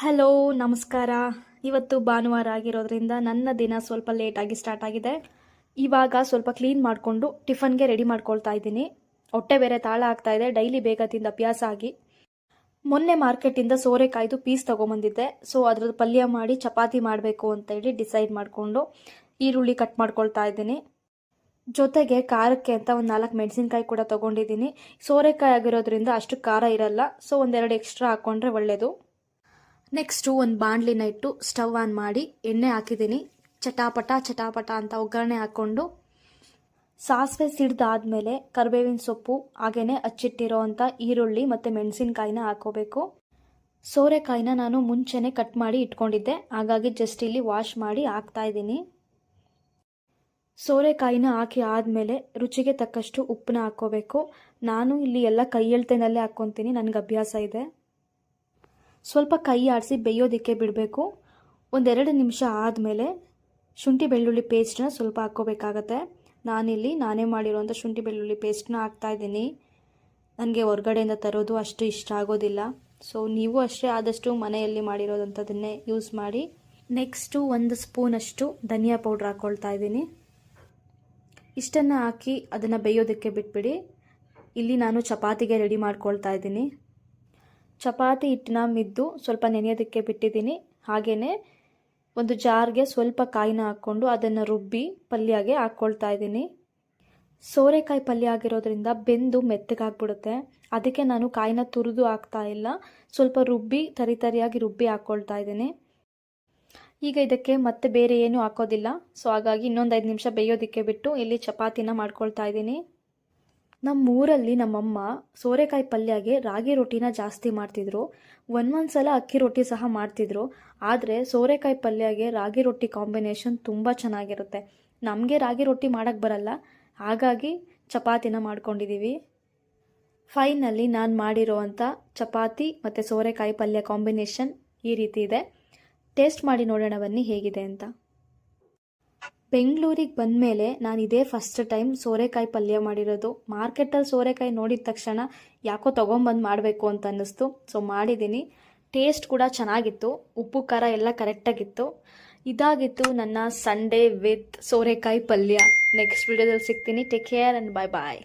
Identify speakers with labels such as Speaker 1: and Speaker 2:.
Speaker 1: Hello, ನಮಸ್ಕಾರ. ಇವತ್ತು ಭಾನುವಾರ ಆಗಿರೋದ್ರಿಂದ ನನ್ನ ದಿನ ಸ್ವಲ್ಪ ಲೇಟಾಗಿ ಸ್ಟಾರ್ಟ್ ಆಗಿದೆ. ಇವಾಗ ಸ್ವಲ್ಪ ಕ್ಲೀನ್ ಮಾಡಿಕೊಂಡು ಟಿಫನ್ಗೆ ರೆಡಿ ಮಾಡ್ಕೊಳ್ತಾ ಇದ್ದೀನಿ. ಹೊಟ್ಟೆ ಬೇರೆ ತಾಳ ಆಗ್ತಾ ಇದೆ, ಡೈಲಿ ಬೇಗ ತಿಂದು ಅಭ್ಯಾಸ ಆಗಿ. ಮೊನ್ನೆ ಮಾರ್ಕೆಟಿಂದ ಸೋರೆಕಾಯ್ದು ಪೀಸ್ ತೊಗೊಂಬಂದಿದ್ದೆ. ಸೊ ಅದ್ರದ್ದು ಪಲ್ಯ ಮಾಡಿ ಚಪಾತಿ ಮಾಡಬೇಕು ಅಂತೇಳಿ ಡಿಸೈಡ್ ಮಾಡಿಕೊಂಡು ಈರುಳ್ಳಿ ಕಟ್ ಮಾಡ್ಕೊಳ್ತಾ ಇದ್ದೀನಿ. ಜೊತೆಗೆ ಖಾರಕ್ಕೆ ಅಂತ ಒಂದು 4 ಮೆಣಸಿನ್ಕಾಯಿ ಕೂಡ ತೊಗೊಂಡಿದ್ದೀನಿ. ಸೋರೆಕಾಯಿ ಆಗಿರೋದ್ರಿಂದ ಅಷ್ಟು ಖಾರ ಇರಲ್ಲ, ಸೊ ಒಂದೆರಡು ಎಕ್ಸ್ಟ್ರಾ ಹಾಕ್ಕೊಂಡ್ರೆ ಒಳ್ಳೆಯದು. ನೆಕ್ಸ್ಟು ಒಂದು ಬಾಣಲಿನ ಇಟ್ಟು ಸ್ಟವ್ ಆನ್ ಮಾಡಿ ಎಣ್ಣೆ ಹಾಕಿದ್ದೀನಿ. ಚಟಾಪಟ ಅಂತ ಒಗ್ಗರಣೆ ಹಾಕ್ಕೊಂಡು ಸಾಸಿವೆ ಸಿಡ್ದಾದ್ಮೇಲೆ ಕರಿಬೇವಿನ ಸೊಪ್ಪು ಹಾಗೆಯೇ ಹಚ್ಚಿಟ್ಟಿರೋ ಅಂಥ ಈರುಳ್ಳಿ ಮತ್ತು ಮೆಣಸಿನ್ಕಾಯಿನ ಹಾಕೋಬೇಕು. ಸೋರೆಕಾಯಿನ ನಾನು ಮುಂಚೆನೇ ಕಟ್ ಮಾಡಿ ಇಟ್ಕೊಂಡಿದ್ದೆ, ಹಾಗಾಗಿ ಜಸ್ಟ್ ಇಲ್ಲಿ ವಾಶ್ ಮಾಡಿ ಹಾಕ್ತಾಯಿದ್ದೀನಿ. ಸೋರೆಕಾಯಿನ ಹಾಕಿ ಆದಮೇಲೆ ರುಚಿಗೆ ತಕ್ಕಷ್ಟು ಉಪ್ಪನ್ನ ಹಾಕ್ಕೋಬೇಕು. ನಾನು ಇಲ್ಲಿ ಎಲ್ಲ ಕೈ ಎಳ್ತೆನಲ್ಲೇ ಹಾಕ್ಕೊತೀನಿ, ನನಗೆ ಅಭ್ಯಾಸ ಇದೆ. ಸ್ವಲ್ಪ ಕೈ ಆಡಿಸಿ ಬೇಯೋದಕ್ಕೆ ಬಿಡಬೇಕು. 1-2 ನಿಮಿಷ ಆದಮೇಲೆ ಶುಂಠಿ ಬೆಳ್ಳುಳ್ಳಿ ಪೇಸ್ಟನ್ನ ಸ್ವಲ್ಪ ಹಾಕ್ಕೋಬೇಕಾಗತ್ತೆ. ನಾನೇ ಮಾಡಿರೋಂಥ ಶುಂಠಿ ಬೆಳ್ಳುಳ್ಳಿ ಪೇಸ್ಟನ್ನ ಹಾಕ್ತಾಯಿದ್ದೀನಿ. ನನಗೆ ಹೊರಗಡೆಯಿಂದ ತರೋದು ಅಷ್ಟು ಇಷ್ಟ ಆಗೋದಿಲ್ಲ. ಸೊ ನೀವು ಅಷ್ಟೇ ಆದಷ್ಟು ಮನೆಯಲ್ಲಿ ಮಾಡಿರೋದಂಥದ್ದನ್ನೇ ಯೂಸ್ ಮಾಡಿ. ನೆಕ್ಸ್ಟು 1 ಸ್ಪೂನಷ್ಟು ಧನಿಯಾ ಪೌಡ್ರ್ ಹಾಕ್ಕೊಳ್ತಾ ಇದ್ದೀನಿ. ಇಷ್ಟನ್ನು ಹಾಕಿ ಅದನ್ನು ಬೇಯೋದಕ್ಕೆ ಬಿಟ್ಬಿಡಿ. ಇಲ್ಲಿ ನಾನು ಚಪಾತಿಗೆ ರೆಡಿ ಮಾಡ್ಕೊಳ್ತಾ ಇದ್ದೀನಿ. ಚಪಾತಿ ಹಿಟ್ಟನ್ನ ಮಿದ್ದು ಸ್ವಲ್ಪ ನೆನೆಯೋದಕ್ಕೆ ಬಿಟ್ಟಿದ್ದೀನಿ. ಹಾಗೆಯೇ ಒಂದು ಜಾರ್ಗೆ ಸ್ವಲ್ಪ ಕಾಯಿನ ಹಾಕ್ಕೊಂಡು ಅದನ್ನು ರುಬ್ಬಿ ಪಲ್ಯಗೆ ಹಾಕ್ಕೊಳ್ತಾ ಇದ್ದೀನಿ. ಸೋರೆಕಾಯಿ ಪಲ್ಯ ಆಗಿರೋದ್ರಿಂದ ಬೆಂದು ಮೆತ್ತಗಾಗ್ಬಿಡುತ್ತೆ, ಅದಕ್ಕೆ ನಾನು ಕಾಯಿನ ತುರಿದು ಹಾಕ್ತಾ ಇಲ್ಲ, ಸ್ವಲ್ಪ ರುಬ್ಬಿ ತರಿಯಾಗಿ ರುಬ್ಬಿ ಹಾಕ್ಕೊಳ್ತಾ ಇದ್ದೀನಿ. ಈಗ ಇದಕ್ಕೆ ಮತ್ತೆ ಬೇರೆ ಏನೂ ಹಾಕೋದಿಲ್ಲ. ಸೊ ಹಾಗಾಗಿ ಇನ್ನೊಂದು 5 ನಿಮಿಷ ಬೇಯೋದಕ್ಕೆ ಬಿಟ್ಟು ಇಲ್ಲಿ ಚಪಾತಿನ ಮಾಡ್ಕೊಳ್ತಾ ಇದ್ದೀನಿ. ನಮ್ಮೂರಲ್ಲಿ ನಮ್ಮಮ್ಮ ಸೋರೆಕಾಯಿ ಪಲ್ಯಗೆ ರಾಗಿ ರೊಟ್ಟಿನ ಜಾಸ್ತಿ ಮಾಡ್ತಿದ್ರು. ಒಂದೊಂದು ಸಲ ಅಕ್ಕಿ ರೊಟ್ಟಿ ಸಹ ಮಾಡ್ತಿದ್ರು. ಆದರೆ ಸೋರೆಕಾಯಿ ಪಲ್ಯಗೆ ರಾಗಿ ರೊಟ್ಟಿ ಕಾಂಬಿನೇಷನ್ ತುಂಬ ಚೆನ್ನಾಗಿರುತ್ತೆ. ನಮಗೆ ರಾಗಿ ರೊಟ್ಟಿ ಮಾಡೋಕ್ಕೆ ಬರಲ್ಲ, ಹಾಗಾಗಿ ಚಪಾತಿನ ಮಾಡ್ಕೊಂಡಿದ್ದೀವಿ. ಫೈನಲ್ಲಿ ನಾನು ಮಾಡಿರೋ ಅಂಥ ಚಪಾತಿ ಮತ್ತು ಸೋರೆಕಾಯಿ ಪಲ್ಯ ಕಾಂಬಿನೇಷನ್ ಈ ರೀತಿ ಇದೆ. ಟೇಸ್ಟ್ ಮಾಡಿ ನೋಡೋಣ ಬನ್ನಿ ಹೇಗಿದೆ ಅಂತ. ಬೆಂಗಳೂರಿಗೆ ಬಂದಮೇಲೆ ನಾನು ಇದೇ ಫಸ್ಟ್ ಟೈಮ್ ಸೋರೆಕಾಯಿ ಪಲ್ಯ ಮಾಡಿರೋದು. ಮಾರ್ಕೆಟಲ್ಲಿ ಸೋರೆಕಾಯಿ ನೋಡಿದ ತಕ್ಷಣ ಯಾಕೋ ತೊಗೊಂಬಂದು ಮಾಡಬೇಕು ಅಂತ ಅನ್ನಿಸ್ತು. ಸೊ ಮಾಡಿದ್ದೀನಿ. ಟೇಸ್ಟ್ ಕೂಡ ಚೆನ್ನಾಗಿತ್ತು, ಉಪ್ಪು ಖಾರ ಎಲ್ಲ ಕರೆಕ್ಟಾಗಿತ್ತು. ಇದಾಗಿತ್ತು ನನ್ನ ಸಂಡೇ ವಿತ್ ಸೋರೆಕಾಯಿ ಪಲ್ಯ. ನೆಕ್ಸ್ಟ್ ವಿಡಿಯೋದಲ್ಲಿ ಸಿಗ್ತೀನಿ. Take care and bye.